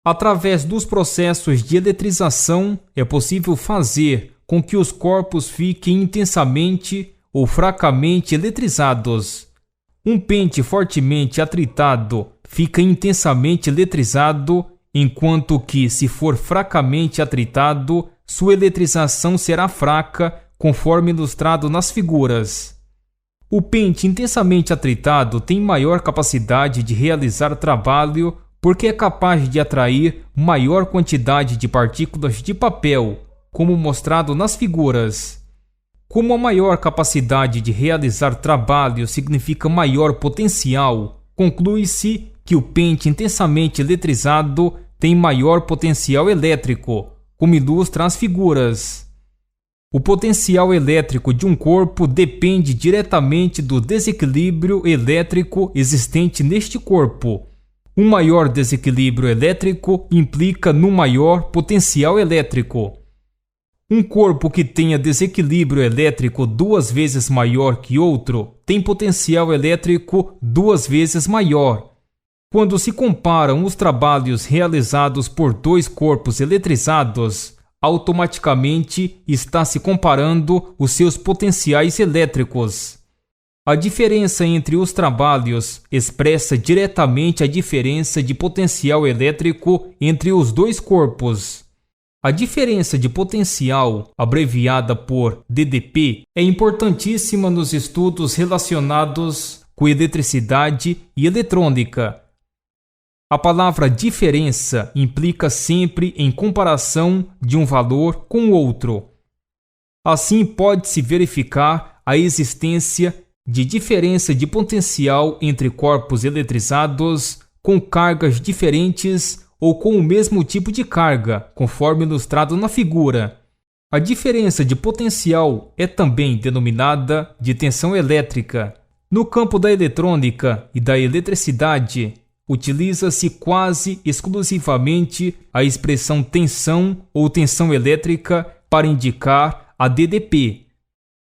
Através dos processos de eletrização, é possível fazer com que os corpos fiquem intensamente ou fracamente eletrizados. Um pente fortemente atritado fica intensamente eletrizado, enquanto que, se for fracamente atritado, sua eletrização será fraca, conforme ilustrado nas figuras. O pente intensamente atritado tem maior capacidade de realizar trabalho porque é capaz de atrair maior quantidade de partículas de papel, como mostrado nas figuras. Como a maior capacidade de realizar trabalho significa maior potencial, conclui-se que o pente intensamente eletrizado tem maior potencial elétrico, como ilustra as figuras. O potencial elétrico de um corpo depende diretamente do desequilíbrio elétrico existente neste corpo. Um maior desequilíbrio elétrico implica num maior potencial elétrico. Um corpo que tenha desequilíbrio elétrico 2 vezes maior que outro tem potencial elétrico 2 vezes maior. Quando se comparam os trabalhos realizados por 2 corpos eletrizados, automaticamente está se comparando os seus potenciais elétricos. A diferença entre os trabalhos expressa diretamente a diferença de potencial elétrico entre os 2 corpos. A diferença de potencial, abreviada por DDP, é importantíssima nos estudos relacionados com eletricidade e eletrônica. A palavra diferença implica sempre em comparação de um valor com outro. Assim, pode-se verificar a existência de diferença de potencial entre corpos eletrizados com cargas diferentes ou com o mesmo tipo de carga, conforme ilustrado na figura. A diferença de potencial é também denominada de tensão elétrica. No campo da eletrônica e da eletricidade, utiliza-se quase exclusivamente a expressão tensão ou tensão elétrica para indicar a DDP.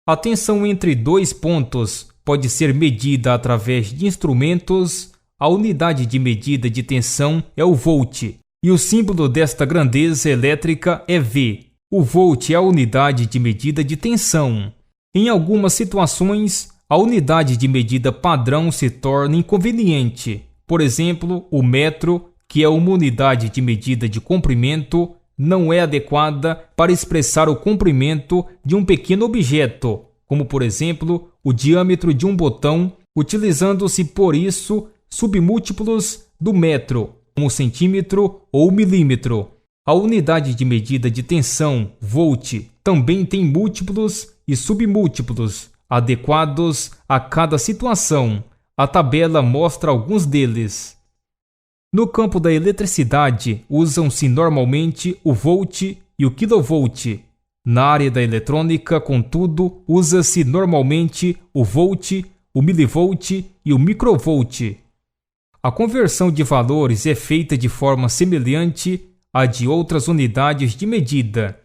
A tensão entre 2 pontos pode ser medida através de instrumentos. A unidade de medida de tensão é o volt, e o símbolo desta grandeza elétrica é V. O volt é a unidade de medida de tensão. Em algumas situações, a unidade de medida padrão se torna inconveniente. Por exemplo, o metro, que é uma unidade de medida de comprimento, não é adequada para expressar o comprimento de um pequeno objeto, como por exemplo o diâmetro de um botão, utilizando-se por isso submúltiplos do metro, como centímetro ou milímetro. A unidade de medida de tensão, volt, também tem múltiplos e submúltiplos, adequados a cada situação. A tabela mostra alguns deles. No campo da eletricidade, usam-se normalmente o volt e o quilovolt. Na área da eletrônica, contudo, usa-se normalmente o volt, o milivolt e o microvolt. A conversão de valores é feita de forma semelhante à de outras unidades de medida.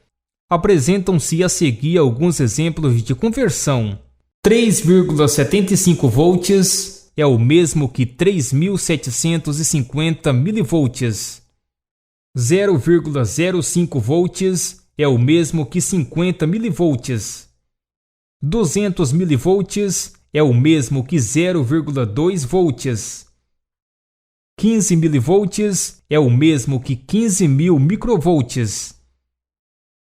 Apresentam-se a seguir alguns exemplos de conversão. 3,75 volts é o mesmo que 3.750 milivolts. 0,05 volts é o mesmo que 50 milivolts. 200 milivolts é o mesmo que 0,2 volts. 15 milivolts é o mesmo que 15.000 microvolts.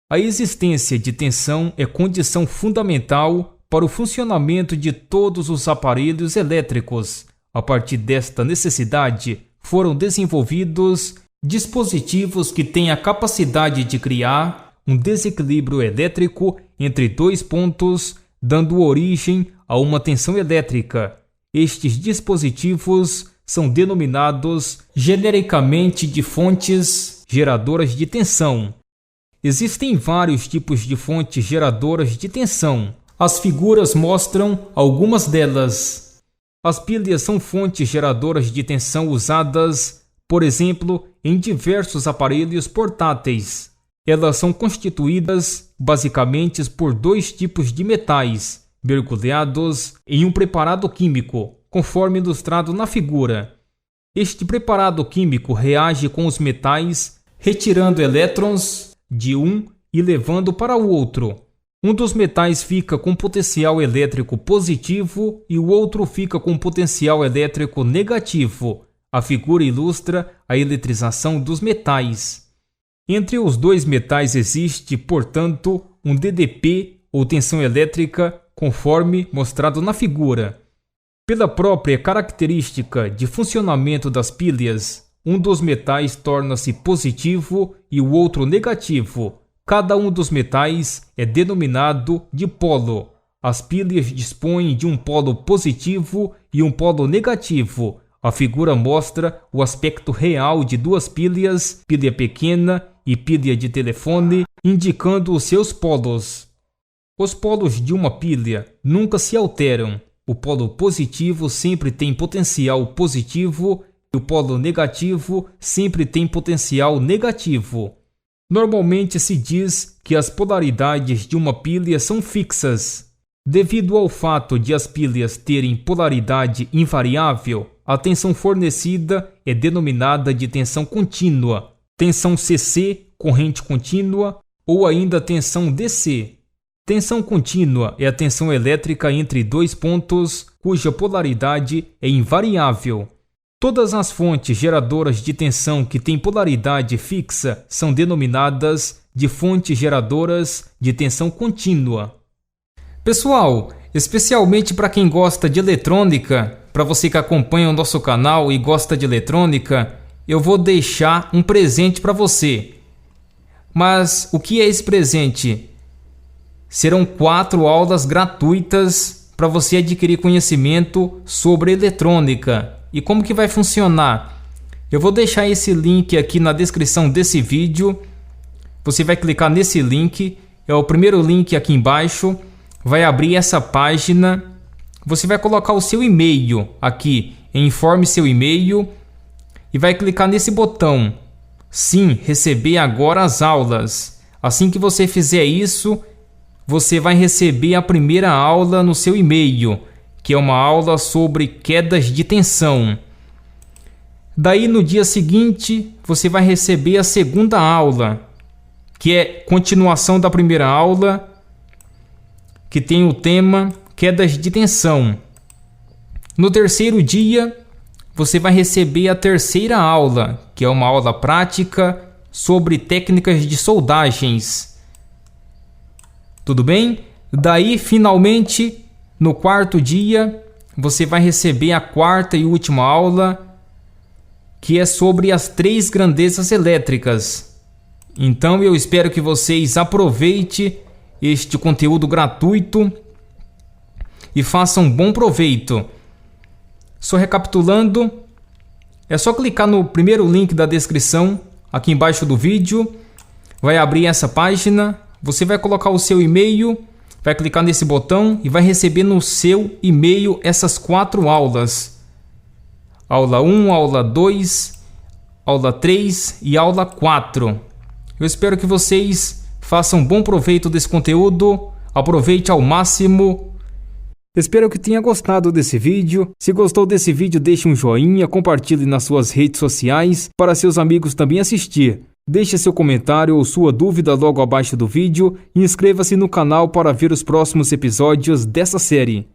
A existência de tensão é condição fundamental para o funcionamento de todos os aparelhos elétricos. A partir desta necessidade, foram desenvolvidos dispositivos que têm a capacidade de criar um desequilíbrio elétrico entre 2 pontos, dando origem a uma tensão elétrica. Estes dispositivos são denominados genericamente de fontes geradoras de tensão. Existem vários tipos de fontes geradoras de tensão. As figuras mostram algumas delas. As pilhas são fontes geradoras de tensão usadas, por exemplo, em diversos aparelhos portáteis. Elas são constituídas basicamente por 2 tipos de metais, mergulhados em um preparado químico, conforme ilustrado na figura. Este preparado químico reage com os metais, retirando elétrons de um e levando para o outro. Um dos metais fica com potencial elétrico positivo e o outro fica com potencial elétrico negativo. A figura ilustra a eletrização dos metais. Entre os dois metais existe, portanto, um DDP ou tensão elétrica, conforme mostrado na figura. Pela própria característica de funcionamento das pilhas, um dos metais torna-se positivo e o outro negativo. Cada um dos metais é denominado dipolo. As pilhas dispõem de um polo positivo e um polo negativo. A figura mostra o aspecto real de duas pilhas, pilha pequena e pilha de telefone, indicando os seus polos. Os polos de uma pilha nunca se alteram. O polo positivo sempre tem potencial positivo e o polo negativo sempre tem potencial negativo. Normalmente se diz que as polaridades de uma pilha são fixas. Devido ao fato de as pilhas terem polaridade invariável, a tensão fornecida é denominada de tensão contínua, tensão CC, corrente contínua, ou ainda tensão DC. Tensão contínua é a tensão elétrica entre dois pontos cuja polaridade é invariável. Todas as fontes geradoras de tensão que têm polaridade fixa são denominadas de fontes geradoras de tensão contínua. Pessoal, especialmente para quem gosta de eletrônica, para você que acompanha o nosso canal e gosta de eletrônica, eu vou deixar um presente para você. Mas o que é esse presente? Serão 4 aulas gratuitas para você adquirir conhecimento sobre eletrônica. E como que vai funcionar? Eu vou deixar esse link aqui na descrição desse vídeo. Você vai clicar nesse link, é o primeiro link aqui embaixo. Vai abrir essa página. Você vai colocar o seu e-mail aqui, informe seu e-mail, e vai clicar nesse botão, sim, receber agora as aulas. Assim que você fizer isso, você vai receber a primeira aula no seu e-mail, que é uma aula sobre quedas de tensão. Daí no dia seguinte, você vai receber a segunda aula, que é continuação da primeira aula, que tem o tema quedas de tensão. No terceiro dia, você vai receber a terceira aula, que é uma aula prática sobre técnicas de soldagens. Tudo bem? Daí, finalmente, no quarto dia, você vai receber a quarta e última aula, que é sobre as 3 grandezas elétricas. Então, eu espero que vocês aproveitem este conteúdo gratuito e façam bom proveito. Só recapitulando, é só clicar no primeiro link da descrição, aqui embaixo do vídeo. Vai abrir essa página, você vai colocar o seu e-mail, vai clicar nesse botão e vai receber no seu e-mail essas 4 aulas. Aula 1, aula 2, aula 3 e aula 4. Eu espero que vocês façam bom proveito desse conteúdo, aproveite ao máximo. Espero que tenha gostado desse vídeo. Se gostou desse vídeo, deixe um joinha, compartilhe nas suas redes sociais para seus amigos também assistir. Deixe seu comentário ou sua dúvida logo abaixo do vídeo e inscreva-se no canal para ver os próximos episódios dessa série.